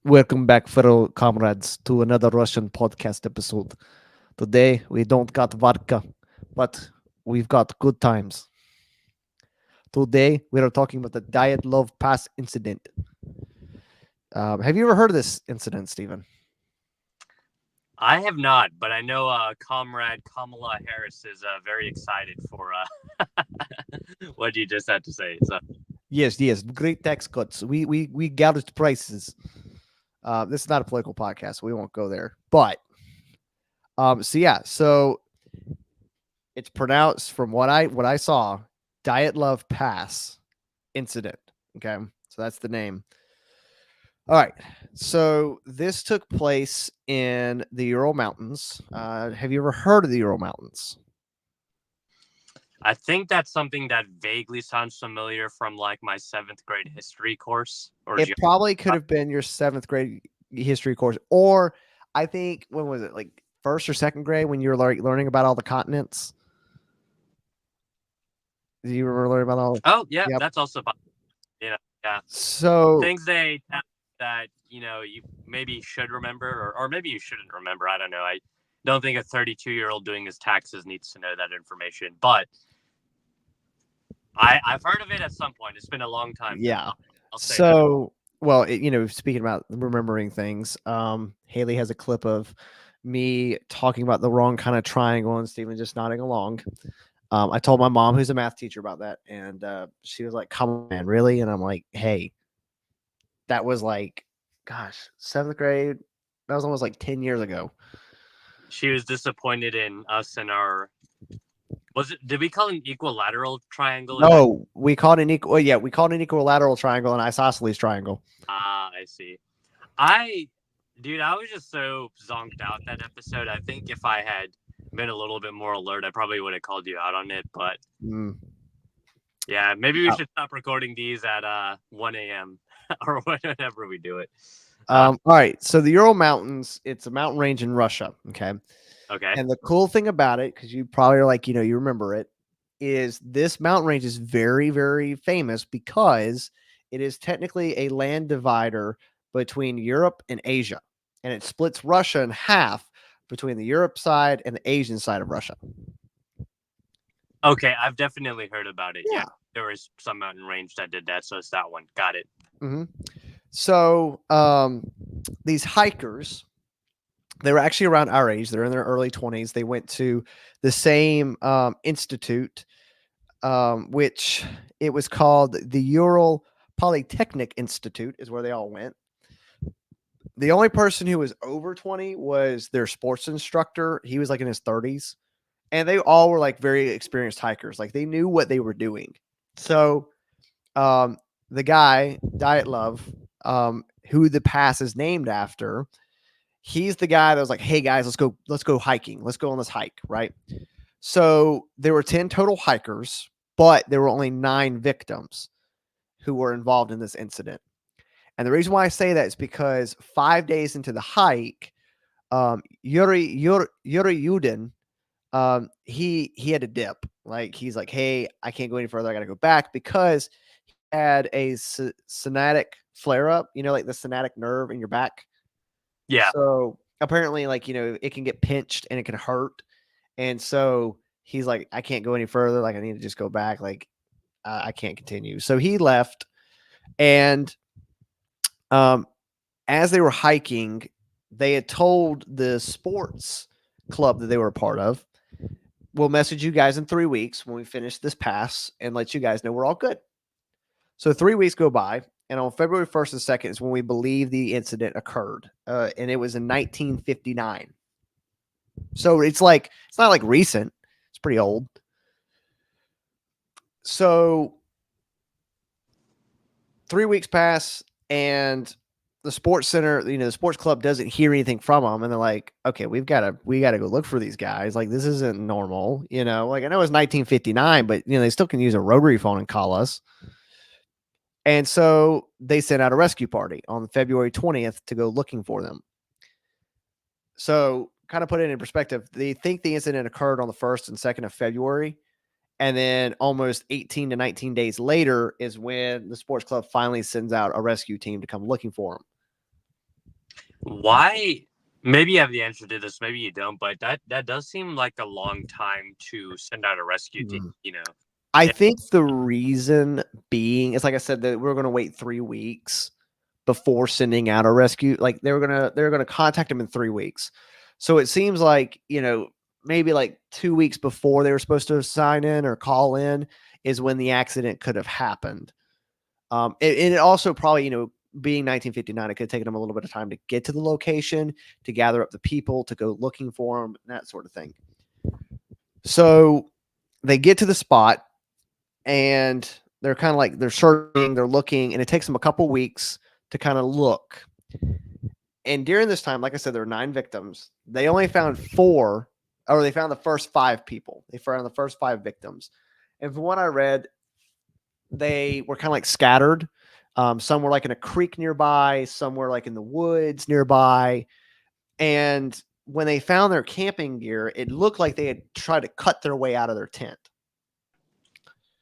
Welcome back, fellow comrades, to another Russian podcast episode. Today, we don't got vodka, but we've got good times. Today, we are talking about the Dyatlov Pass Incident. Have you ever heard of this incident, Stephen? I have not, but I know Comrade Kamala Harris is very excited for what you just had to say. So, Yes. Great tax cuts. We gouged prices. This is not a political podcast, so we won't go there. But so it's pronounced from what I saw, Dyatlov Pass Incident. Okay, so that's the name. All right. So this took place in the Ural Mountains. Have you ever heard of the Ural Mountains? I think that's something that vaguely sounds familiar from like my seventh grade history course or It probably could have been your seventh grade history course, or I think when was it, like first or second grade, when you were like learning about all the continents? Do you remember learning about all? Oh, yeah, Yep. that's also yeah, So things they that you maybe should remember or maybe you shouldn't remember. I don't know. I don't think a 32-year-old doing his taxes needs to know that information, but I've heard of it at some point. It's been a long time though. yeah. I'll say that. So well, speaking about remembering things, Haley has a clip of me talking about the wrong kind of triangle and Steven just nodding along. I told my mom, who's a math teacher, about that, and she was like, "Come on, man, really?" And I'm like, "Hey, that was like, gosh, seventh grade. That was almost like 10 years ago." She was disappointed in us and our was it did we call it an equilateral triangle in that? No, we called an equal. Yeah, we called an equilateral triangle an isosceles triangle. I see. I dude, I was just so zonked out that episode. I think if I had been a little bit more alert, I probably would have called you out on it. But Mm, yeah, maybe we yeah. should stop recording these at 1 a.m. or whenever we do it. Uh, All right. So the Ural Mountains, it's a mountain range in Russia. Okay. okay. And the cool thing about it, because you probably are like, you remember it, is this mountain range is very, very famous because it is technically a land divider between Europe and Asia. And it splits Russia in half between the Europe side and the Asian side of Russia. Okay, I've definitely heard about it. Yeah, Yeah. there was some mountain range that did that, so it's that one. Got it. hmm So these hikers, they were actually around our age. They're in their early 20s. They went to the same institute, which it was called the Ural Polytechnic Institute, is where they all went. The only person who was over 20 was their sports instructor. He was like in his 30s. And they all were like very experienced hikers. Like they knew what they were doing. So um, the guy, Dyatlov, who the pass is named after, he's the guy that was like, "Hey guys, let's go hiking. Let's go on this hike." Right. So there were 10 total hikers, but there were only 9 victims who were involved in this incident. And the reason why I say that is because 5 days into the hike, Yuri Yudin, he had a dip. Like he's like, "Hey, I can't go any further. I got to go back," because he had a sonatic flare up. Like the sonatic nerve in your back. Yeah. So apparently, like it can get pinched and it can hurt. And so he's like, "I can't go any further. Like I need to just go back. Like I can't continue." So he left, and um, as they were hiking, they had told the sports club that they were a part of, "We'll message you guys in 3 weeks when we finish this pass and let you guys know we're all good." So 3 weeks go by, and on February 1st and 2nd is when we believe the incident occurred, and it was in 1959. So it's not like recent; it's pretty old. So 3 weeks pass, and the sports center, the sports club doesn't hear anything from them, and they're like, "Okay, we gotta go look for these guys. Like this isn't normal, Like I know it's 1959, but they still can use a rotary phone and call us." And so they sent out a rescue party on February 20th to go looking for them. So kind of put it in perspective, they think the incident occurred on the 1st and 2nd of February. And then almost 18 to 19 days later is when the sports club finally sends out a rescue team to come looking for them. Why? Maybe you have the answer to this, maybe you don't, but that does seem like a long time to send out a rescue team. Mhm. You know, I yeah. think the reason being is like I said that we're going to wait 3 weeks before sending out a rescue. Like they're gonna contact him in 3 weeks. So it seems like maybe like 2 weeks before they were supposed to sign in or call in is when the accident could have happened. And it also probably being 1959, it could have taken them a little bit of time to get to the location, to gather up the people, to go looking for them, and that sort of thing. So they get to the spot and they're kind of like they're searching, they're looking, and it takes them a couple weeks to kind of look. And during this time, like I said, there were 9 victims. They only found 4, or they found the first 5 people. They found the first 5 victims. And from what I read, they were kind of like scattered. Some were like in a creek nearby, some were like in the woods nearby. And when they found their camping gear, it looked like they had tried to cut their way out of their tent.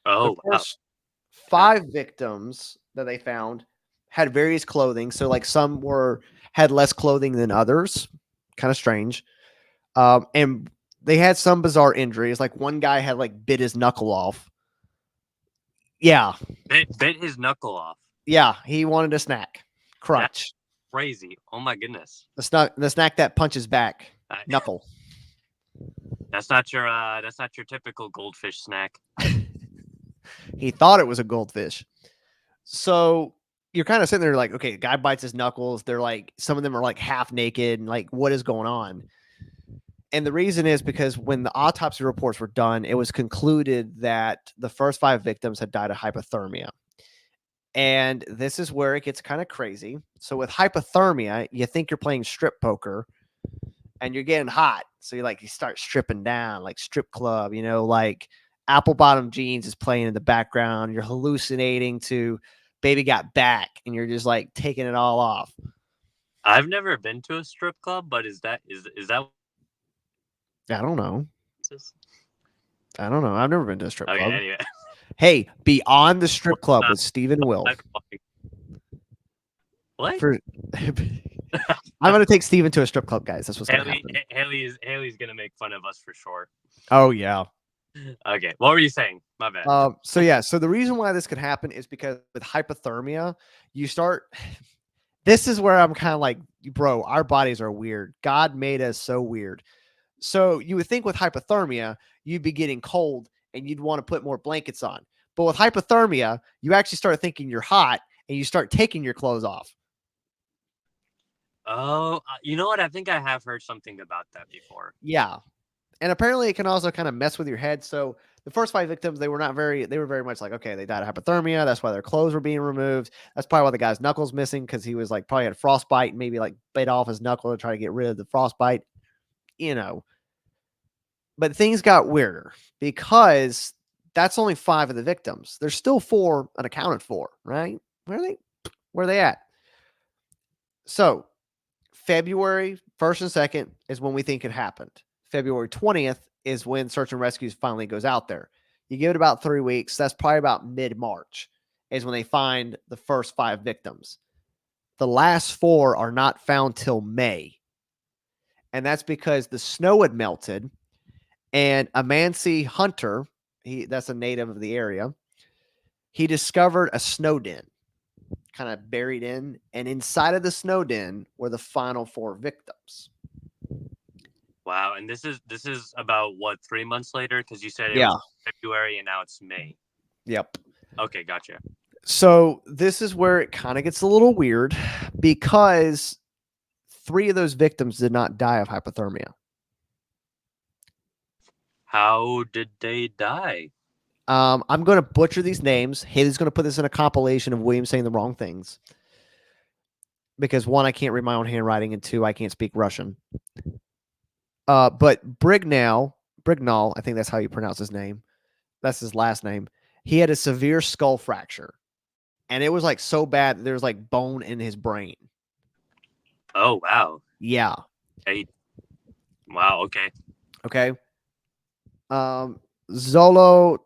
The Oh wow. first 5 victims that they found had various clothing. So like some had less clothing than others. Kind of strange. And they had some bizarre injuries. Like one guy had like bit his knuckle off. Yeah. Bit his knuckle off. Yeah. He wanted a snack. That's Crunch. crazy. Oh my goodness. The snack that punches back. Knuckle. That's not your typical goldfish snack. He thought it was a goldfish. So you're kind of sitting there like, okay, guy bites his knuckles. They're like, some of them are like half naked and like, what is going on? And the reason is because when the autopsy reports were done, it was concluded that the first 5 victims had died of hypothermia. And this is where it gets kind of crazy. So with hypothermia, you think you're playing strip poker and you're getting hot. So you start stripping down, like strip club, like apple bottom jeans is playing in the background. You're hallucinating to Baby Got Back and you're just like taking it all off. I've never been to a strip club, but is that I don't know. I don't know. I've never been to a strip okay? club. Anyway, Hey, Beyond the Strip Club with Stephen Will. What? I'm going to take Steven to a strip club, guys. That's what's going to happen. Haley's gonna make fun of us for sure. Oh, yeah. Okay, what were you saying? My bad. So the reason why this could happen is because with hypothermia, you start. This is where I'm kind of like, bro, our bodies are weird. God made us so weird. So you would think with hypothermia, you'd be getting cold and you'd want to put more blankets on. But with hypothermia, you actually start thinking you're hot and you start taking your clothes off. Oh, you know what? I think I have heard something about that before. Yeah. And apparently it can also kind of mess with your head. So the first 5 victims, they were very much like, okay, they died of hypothermia. That's why their clothes were being removed. That's probably why the guy's knuckles missing, because he was like probably had frostbite and maybe like bit off his knuckle to try to get rid of the frostbite, But things got weirder because that's only 5 of the victims. There's still 4 unaccounted for, right? Where are they at? So February 1st and 2nd is when we think it happened. February 20th is when search and rescues finally goes out there. You give it about 3 weeks. That's probably about mid-March is when they find the first 5 victims. The last 4 are not found till May. And that's because the snow had melted and a Mansi hunter, that's a native of the area, he discovered a snow den kind of buried in, and inside of the snow den were the final 4 victims. Wow, and this is about what, 3 months later? Because you said it Yeah. was February and now it's May. Yep. Okay, gotcha. So this is where it kind of gets a little weird because 3 of those victims did not die of hypothermia. How did they die? I'm going to butcher these names. Haley's going to put this in a compilation of William saying the wrong things. Because 1, I can't read my own handwriting, and 2, I can't speak Russian. But Brignall, I think that's how you pronounce his name. That's his last name. He had a severe skull fracture. And it was like so bad that there was like bone in his brain. Oh, wow. Yeah. Wow, okay. Okay. Zolo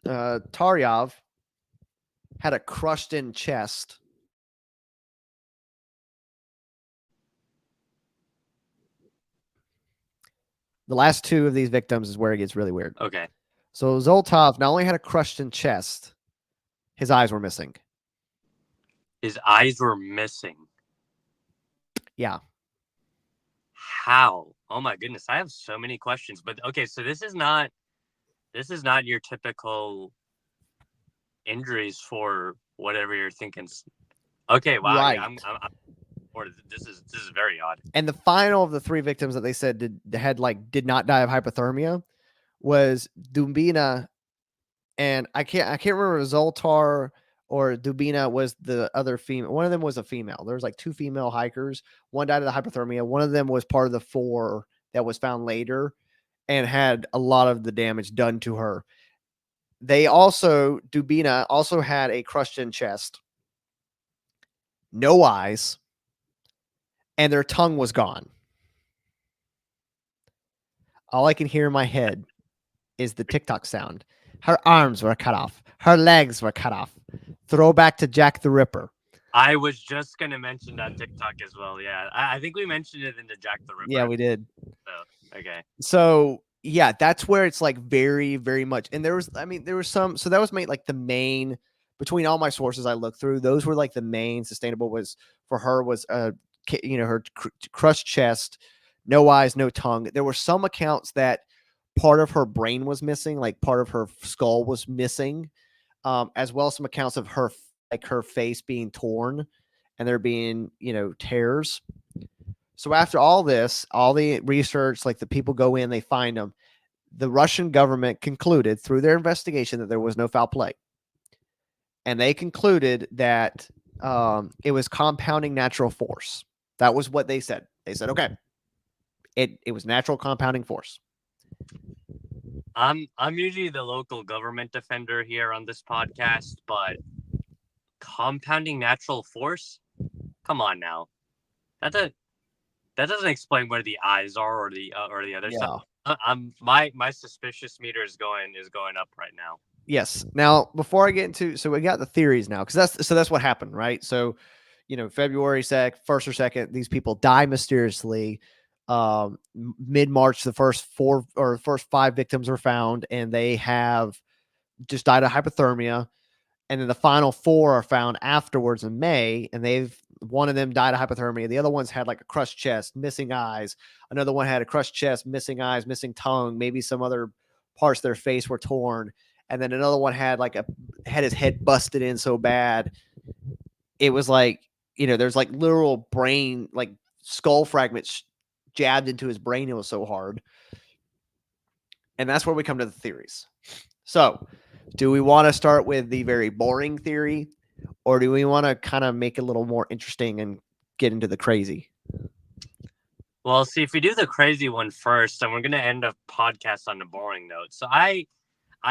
Taryov had a crushed in chest. The last two of these victims is where it gets really weird. Okay. So Zoltov not only had a crushed in chest, his eyes were missing. His eyes were missing. Yeah. How? Oh my goodness, I have so many questions. But okay, so this is not your typical injuries for whatever you're thinking. Okay, wow, Right. yeah, or this is very odd. And the final of the three victims that they said did not die of hypothermia was Dubina, and I can't remember Zoltar or Dubina was the other female. One of them was a female. There was like two female hikers. One died of the hypothermia. One of them was part of the four that was found later and had a lot of the damage done to her. Dubina also had a crushed in chest, no eyes, and their tongue was gone. All I can hear in my head is the TikTok sound. Her arms were cut off. Her legs were cut off. Throwback to Jack the Ripper. I was just gonna mention that TikTok as well. Yeah, I think we mentioned it in the Jack the Ripper. Yeah, we did. So, okay. So yeah, that's where it's like very, very much. And there was some. So that was made like the main between all my sources I looked through. Those were like the main sustainable was for her was her crushed chest, no eyes, no tongue. There were some accounts that part of her brain was missing, like part of her skull was missing, as well as some accounts of her face being torn and there being tears. So after all this, all the research, like the people go in, they find them. The Russian government concluded through their investigation that there was no foul play, and they concluded that it was compounding natural force. That was what they said. They said, okay, it was natural compounding force. I'm usually the local government defender here on this podcast, but compounding natural force? Come on now. That doesn't explain where the eyes are or the other stuff. My suspicious meter is going up right now. Yes. Now, before I get into, so we got the theories now, because that's what happened, right? So, February 1st or 2nd, these people die mysteriously. Mid-March, the first five victims were found, and they have just died of hypothermia. And then the final four are found afterwards in May, and one of them died of hypothermia. The other ones had like a crushed chest, missing eyes. Another one had a crushed chest, missing eyes, missing tongue. Maybe some other parts of their face were torn. And then another one had his head busted in so bad. It was like, there's like literal brain, like skull fragments jabbed into his brain. It was so hard. And that's where we come to the theories. So, do we want to start with the very boring theory, or do we want to kind of make it a little more interesting and get into the crazy? Well, see, if we do the crazy one first, then we're going to end a podcast on the boring note. So I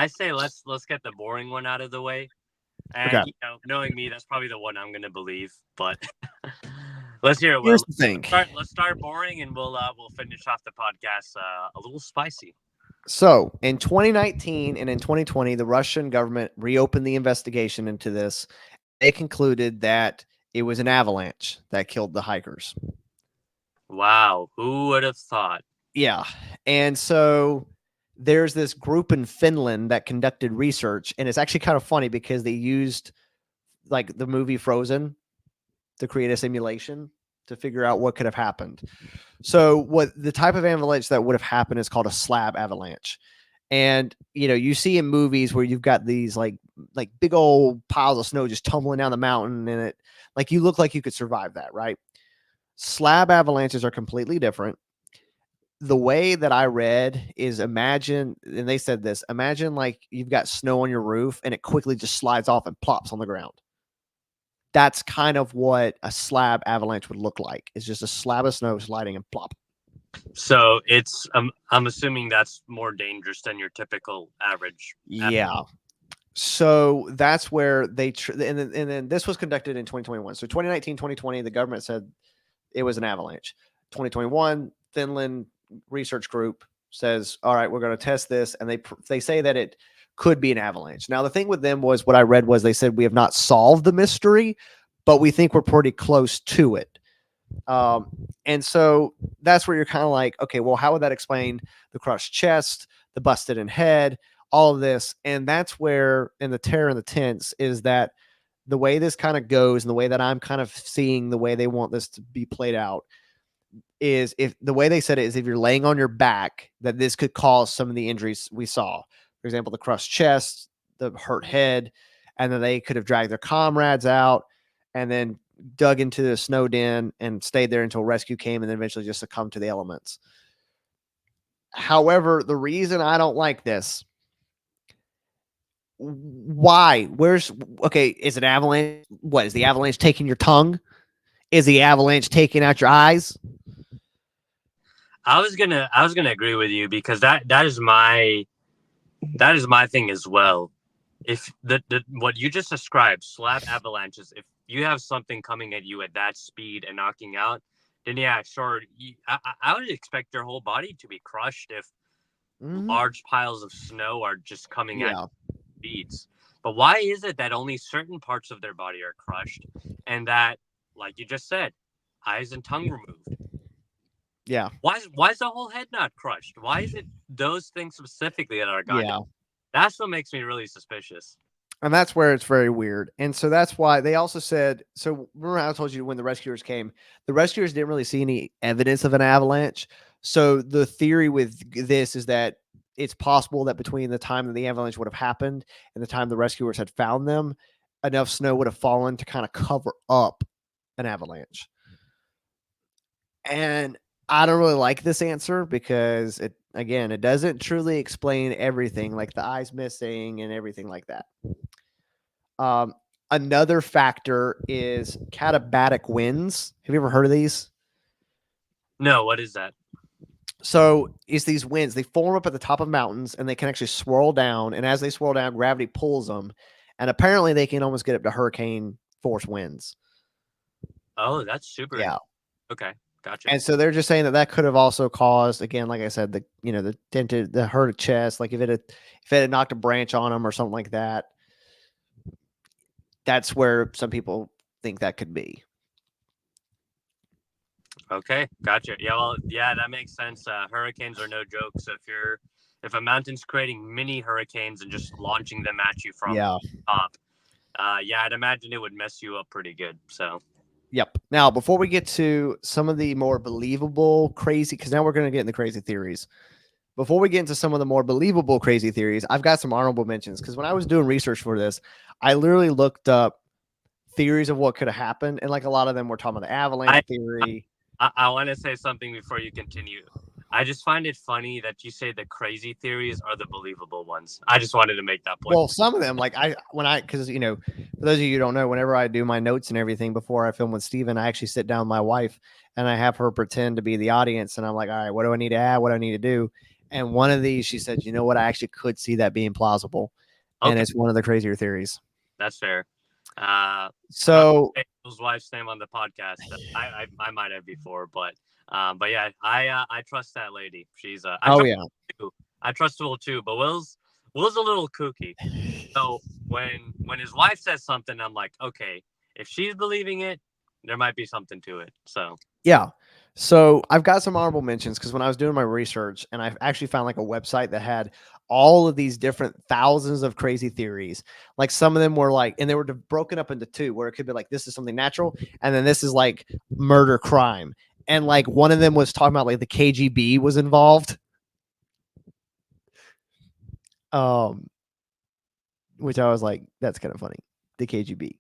say let's get the boring one out of the way. And Okay. Knowing me, that's probably the one I'm going to believe. But let's hear it. Here's the thing. Let's start boring, and we'll finish off the podcast a little spicy. So in 2019 and in 2020, the Russian government reopened the investigation into this. They concluded that it was an avalanche that killed the hikers. Wow. Who would have thought? Yeah. And so there's this group in Finland that conducted research, and it's actually kind of funny because they used like the movie Frozen to create a simulation to figure out what could have happened. So what the type of avalanche that would have happened is called a slab avalanche. And, you see in movies where you've got these like big old piles of snow just tumbling down the mountain, and it like you look like you could survive that, right? Slab avalanches are completely different. The way that I read is imagine like you've got snow on your roof and it quickly just slides off and plops on the ground. That's kind of what a slab avalanche would look like. It's just a slab of snow sliding and plop. So it's I'm assuming that's more dangerous than your typical average. Yeah. So that's where they and then this was conducted in 2021. So 2019, 2020, the government said it was an avalanche. 2021, Finland research group says, all right, we're going to test this. And they say that it could be an avalanche. Now, the thing with them was what I read was they said we have not solved the mystery, but we think we're pretty close to it. Um, and so that's where you're kind of like, okay, well, how would that explain the crushed chest, the busted in head, all of this? And that's where, in the terror and the tense, is that the way this kind of goes and the way that I'm kind of seeing the way they want this to be played out is, if the way they said it is, if you're laying on your back, that this could cause some of the injuries we saw. For example, the crushed chest, the hurt head, and then they could have dragged their comrades out and then dug into the snow den and stayed there until rescue came and then eventually just succumbed to the elements. However, the reason I don't like this, why? Where's okay? Is it avalanche? What is the avalanche taking your tongue? Is the avalanche taking out your eyes? I was gonna agree with you because that is my thing as well. If the what you just described, slab avalanches, if you have something coming at you at that speed and knocking out, then yeah, sure. I would expect your whole body to be crushed if Mm-hmm. large piles of snow are just coming at Yeah, speeds. But why is it that only certain parts of their body are crushed, and that, like you just said, eyes and tongue removed? yeah, Why is the whole head not crushed? Why is it those things specifically that are gone down? yeah. That's what makes me really suspicious. And that's where it's very weird. And so that's why they also said. So remember how I told you when the rescuers came, the rescuers didn't really see any evidence of an avalanche. So the theory with this is that it's possible that between the time that the avalanche would have happened and the time the rescuers had found them, enough snow would have fallen to kind of cover up an avalanche. And I don't really like this answer because it, again, it doesn't truly explain everything, like the eyes missing and everything like that. Um, Another factor is katabatic winds. Have you ever heard of these? No, what is that? So it's these winds. They form up at the top of mountains and they can actually swirl down. And as they swirl down, gravity pulls them. And apparently they can almost get up to hurricane force winds. Oh, that's super. Yeah. Okay, gotcha. And so they're just saying that that could have also caused, again, like I said, the the dented, the hurt chest, like if it had knocked a branch on them or something like that. That's where some people think that could be. Okay, gotcha. Yeah, well, yeah, that makes sense. Hurricanes are no joke. So if a mountain's creating mini hurricanes and just launching them at you from Yeah. top, yeah, I'd imagine it would mess you up pretty good. So Yep. Now, before we get to some of the more believable crazy, because now we're going to get into crazy theories. Before we get into some of the more believable crazy theories, I've got some honorable mentions. Because when I was doing research for this, I literally looked up theories of what could have happened, and like a lot of them were talking about the I avalanche theory. I want to say something before you continue. I just find it funny that you say the crazy theories are the believable ones. I just wanted to make that point. Well, some of them, like because for those of you who don't know, whenever I do my notes and everything before I film with Steven, I actually sit down with my wife and I have her pretend to be the audience, and I'm like, all right, what do I need to add? What do I need to do? And one of these, she said, you know what, I actually could see that being plausible, and Okay, it's one of the crazier theories. that's fair. I'm not So, saying his wife's name on the podcast. I might have before, but yeah, I trust that lady. She's I oh trust yeah, too. I trust Will too, but Will's a little kooky. So when his wife says something, I'm like, okay, if she's believing it, there might be something to it. So yeah. So I've got some honorable mentions because when I was doing my research, and I actually found like a website that had all of these different thousands of crazy theories. Like some of them were like, and they were broken up into two, where it could be like this is something natural, and then this is like murder crime. And like one of them was talking about like the KGB was involved. Um, which I was like, that's kind of funny. The KGB.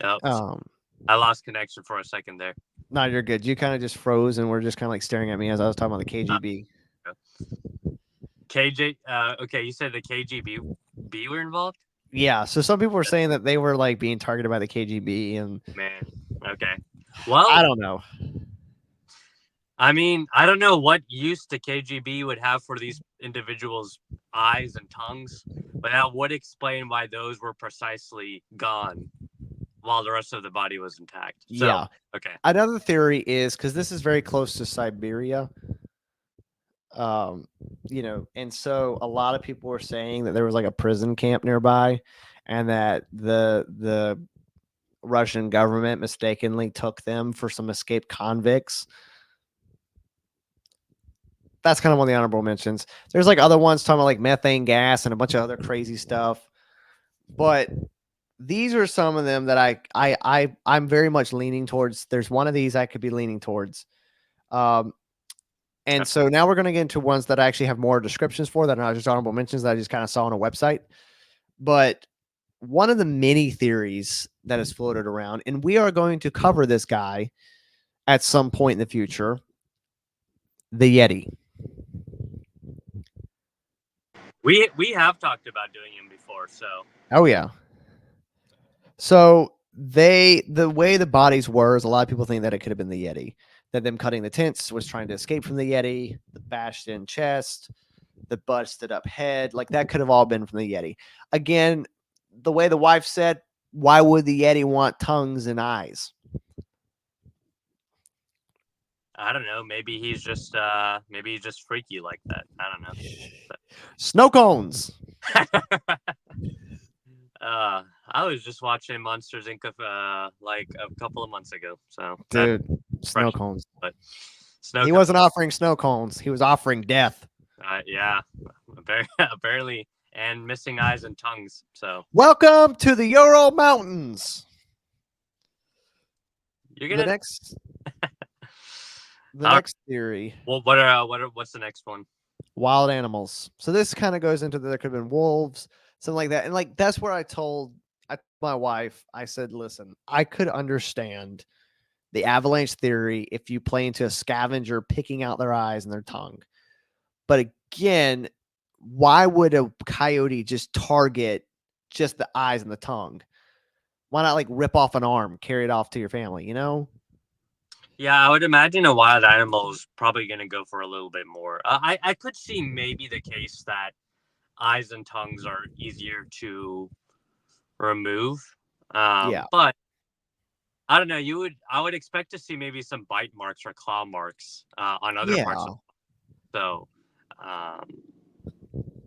oh, Um, I lost connection for a second there. no, you're good. You kind of just froze and were just kind of like staring at me as I was talking about the Uh, KGB. KJ, okay, you said the KGB were involved. Yeah, so some people were saying that they were like being targeted by the KGB, and Man, okay. I Well, don't know. I mean, I don't know what use the KGB would have for these individuals' eyes and tongues, but that would explain why those were precisely gone while the rest of the body was intact. So, Yeah. okay. Another theory is because this is very close to Siberia. Um, and so a lot of people were saying that there was like a prison camp nearby, and that the Russian government mistakenly took them for some escaped convicts. That's kind of one of the honorable mentions. There's like other ones talking about like methane gas and a bunch of other crazy stuff. But these are some of them that I'm very much leaning towards. There's one of these I could be leaning towards. And so now we're going to get into ones that I actually have more descriptions for that are not just honorable mentions that I just kind of saw on a website. But one of the many theories that is floated around, and we are going to cover this guy at some point in the future, the Yeti. We have talked about doing him before, so. Oh yeah. So the way the bodies were is a lot of people think that it could have been the Yeti. That them cutting the tents was trying to escape from the Yeti, the bashed in chest, the busted up head, like that could have all been from the Yeti. Again, the way the wife said, why would the Yeti want tongues and eyes? I don't know. Maybe he's just freaky like that. I don't know. Snow cones. I was just watching Monsters Inc. Like a couple of months ago. So dude, snow cones. But he wasn't offering snow cones. He was offering death. Yeah, apparently, and missing eyes and tongues. So welcome to the Ural Mountains. You're gonna the next theory. Well, what's the next one? Wild animals. So this kind of goes into there could have been wolves, something like that. And like that's where I told my wife, I said, listen, I could understand the avalanche theory if you play into a scavenger picking out their eyes and their tongue. But again, why would a coyote just target just the eyes and the tongue? Why not like rip off an arm, carry it off to your family, you know? Yeah, I would imagine a wild animal is probably going to go for a little bit more. I could see maybe the case that eyes and tongues are easier to remove. Yeah. But I don't know. I would expect to see maybe some bite marks or claw marks on other parts. So,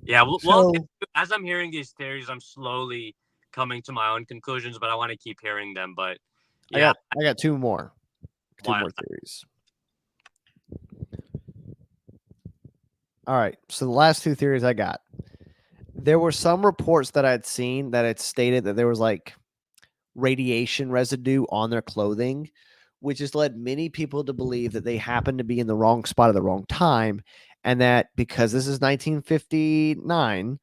yeah. Well, as I'm hearing these theories, I'm slowly coming to my own conclusions, but I want to keep hearing them. But yeah, I got two more theories. All right. So the last two theories I got. There were some reports that I'd seen that had stated that there was like radiation residue on their clothing, which has led many people to believe that they happened to be in the wrong spot at the wrong time. And that because this is 1959,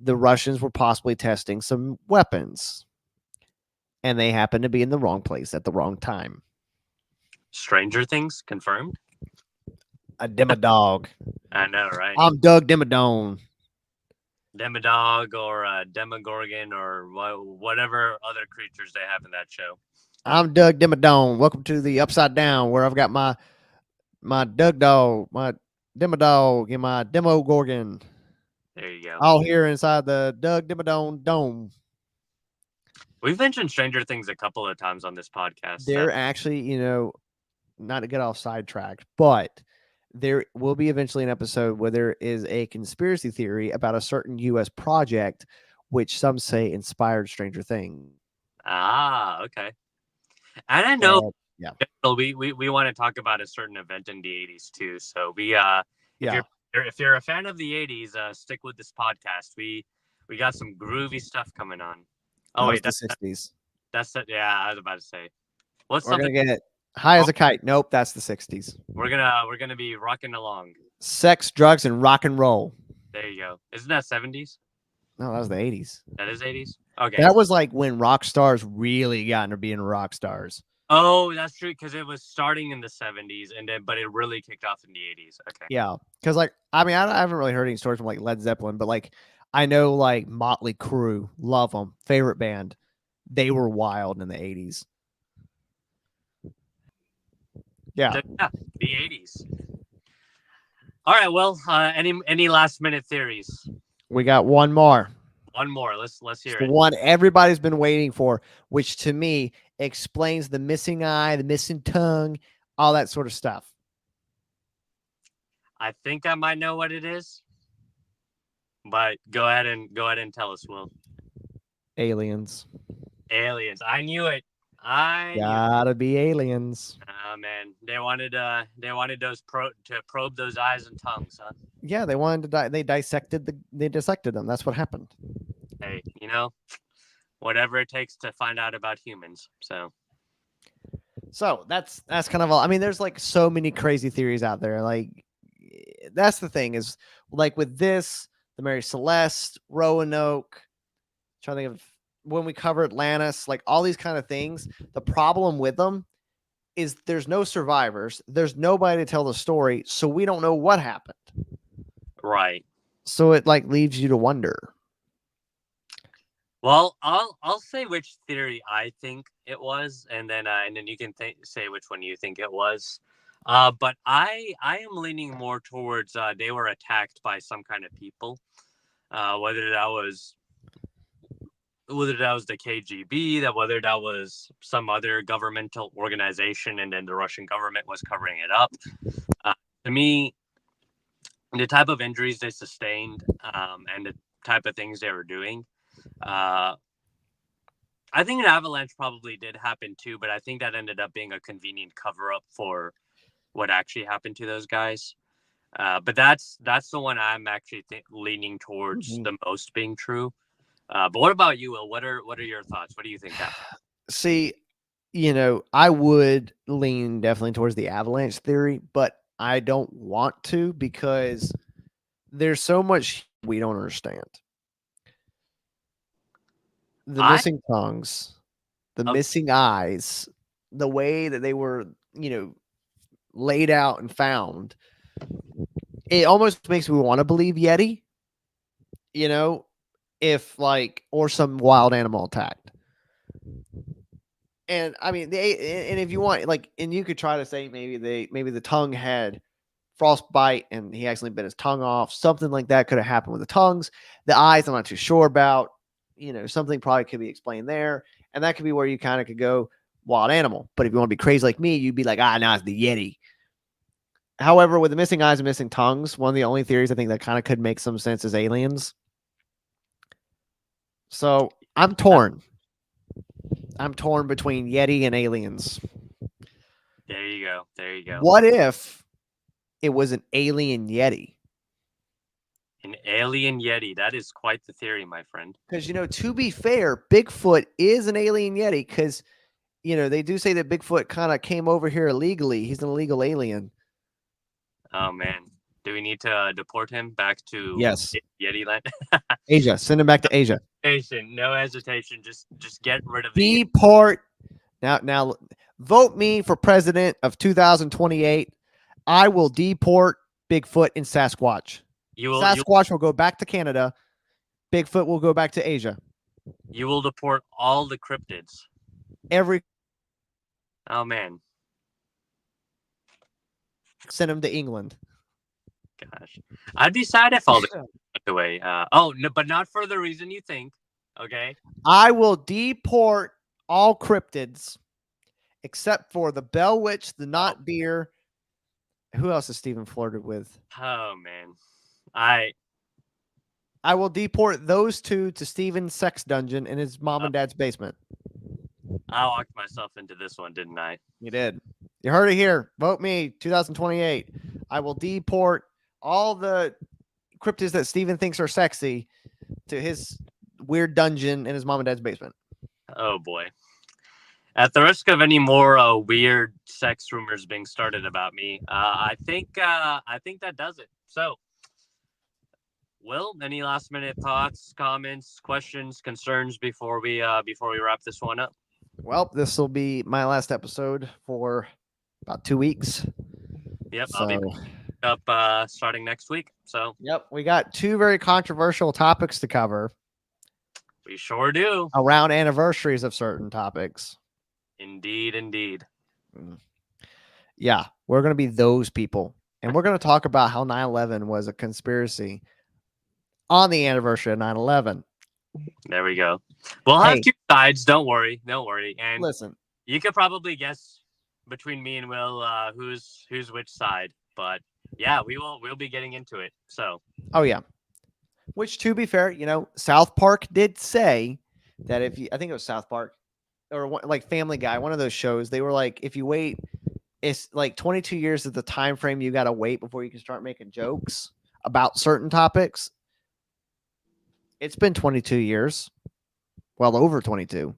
the Russians were possibly testing some weapons. And they happened to be in the wrong place at the wrong time. Stranger Things confirmed? A Demodog. I know, right? I'm Doug Demodone. Demodog or Demogorgon or whatever other creatures they have in that show. I'm Doug Demodone. Welcome to the Upside Down, where I've got my Doug dog, my Demodog, and my Demogorgon. There you go. All here inside the Doug Demodone dome. We've mentioned Stranger Things a couple of times on this podcast. They're actually, not to get off sidetracked, but there will be eventually an episode where there is a conspiracy theory about a certain U.S. project, which some say inspired Stranger Things. Ah, okay. And I know, we want to talk about a certain event in the 80s too. So if you're a fan of the 80s, stick with this podcast. We got some groovy stuff coming on. Oh wait, that's the 60s. That's it. Yeah, I was about to say. We're gonna get it high as a kite. Nope, that's the 60s. We're gonna be rocking along. Sex, drugs, and rock and roll. There you go. Isn't that 70s? No, that was the 80s. That is 80s? Okay. That was like when rock stars really got into being rock stars. Oh, that's true, because it was starting in the 70s, but it really kicked off in the 80s. Okay. Yeah, because I haven't really heard any stories from like Led Zeppelin, but like I know like Motley Crue, love them, favorite band. They were wild in the 80s. Yeah, the 80s. All right. Well, any last minute theories? We got one more. One more. Let's hear it. The one everybody's been waiting for, which to me explains the missing eye, the missing tongue, all that sort of stuff. I think I might know what it is, but go ahead and tell us, Will. Aliens. I knew it. I knew. Gotta be aliens. Man, they wanted those to probe those eyes and tongues, huh? Yeah, they wanted to die. They dissected them. That's what happened. Hey, whatever it takes to find out about humans. So So that's kind of all. I mean, there's like so many crazy theories out there. Like that's the thing is like with this, the Mary Celeste, Roanoke, trying to think of when we cover Atlantis, like all these kind of things. The problem with them is there's no survivors. There's nobody to tell the story, so we don't know what happened. right. So it like leaves you to wonder. Well, I'll say which theory I think it was, and then you can say which one you think it was. But I am leaning more towards they were attacked by some kind of people, whether that was the KGB, whether that was some other governmental organization, and then the Russian government was covering it up. Uh, to me, the type of injuries they sustained, and the type of things they were doing. Uh, I think an avalanche probably did happen too, but I think that ended up being a convenient cover up for what actually happened to those guys. But that's the one I'm actually leaning towards the most being true. But what about you, Will? What are your thoughts? What do you think happened? See, I would lean definitely towards the avalanche theory, but I don't want to because there's so much we don't understand. The I missing tongues, the okay, missing eyes, the way that they were, laid out and found. It almost makes me want to believe Yeti, you know, if like or some wild animal attacked. And I mean, and if you want, like, and you could try to say maybe the tongue had frostbite and he accidentally bit his tongue off. Something like that could have happened with the tongues. The eyes, I'm not too sure about. Something probably could be explained there, and that could be where you kind of could go wild animal. But if you want to be crazy like me, you'd be like, no, it's the Yeti. However, with the missing eyes and missing tongues, one of the only theories I think that kind of could make some sense is aliens. So I'm torn. I'm torn between Yeti and aliens. there you go. There you go. What if it was an alien Yeti? An alien Yeti. That is quite the theory, my friend. Because, to be fair, Bigfoot is an alien Yeti because, they do say that Bigfoot kind of came over here illegally. He's an illegal alien. Oh man, do we need to deport him back to Yes. Yeti land? Asia. Send him back to Asia. No hesitation. Just get rid of the Deport. Now, vote me for president of 2028. I will deport Bigfoot and Sasquatch. Sasquatch will go back to Canada. Bigfoot will go back to Asia. You will deport all the cryptids. Oh man. Send them to England. Gosh, I'd be sad if all the went away. No, but not for the reason you think. Okay. I will deport all cryptids except for the bell witch, the knot deer. Who else has Stephen flirted with? Oh man, I will deport those two to Steven's sex dungeon in his mom and dad's basement. I walked myself into this one, didn't I? You did. You heard it here. Vote me, 2028. I will deport all the cryptids that Steven thinks are sexy to his weird dungeon in his mom and dad's basement. Oh boy. At the risk of any more weird sex rumors being started about me, I think that does it. So, Will, any last minute thoughts, comments, questions, concerns before we wrap this one up? Well, this will be my last episode for about 2 weeks. Yep, so, I'll be up starting next week. So, yep, we got 2 very controversial topics to cover. We sure do. Around anniversaries of certain topics. Indeed. Yeah, we're going to be those people. And we're going to talk about how 9/11 was a conspiracy on the anniversary of 9/11. There we go. We'll have 2 sides. Don't worry. And listen, you could probably guess between me and Will who's which side. But yeah, we'll be getting into it. So. Oh yeah. Which, to be fair, South Park did say that I think it was South Park, like Family Guy, one of those shows. They were like, if you wait, it's like 22 years is the time frame you got to wait before you can start making jokes about certain topics. It's been 22 years, well over 22.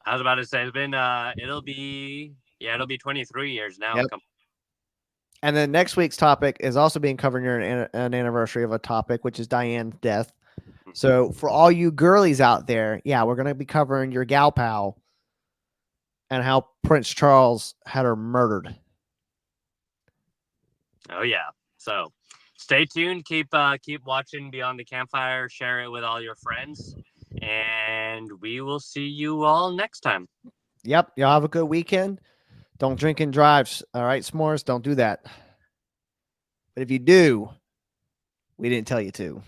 I was about to say it's been it'll be 23 years now. Yep. And then next week's topic is also being covered near an anniversary of a topic, which is Diane's death. So for all you girlies out there, yeah, we're gonna be covering your gal pal and how Prince Charles had her murdered. Oh yeah. So stay tuned. Keep watching Beyond the Campfire. Share it with all your friends, and we will see you all next time. Yep. Y'all have a good weekend. Don't drink and drive. All right, s'mores. Don't do that. But if you do, we didn't tell you to.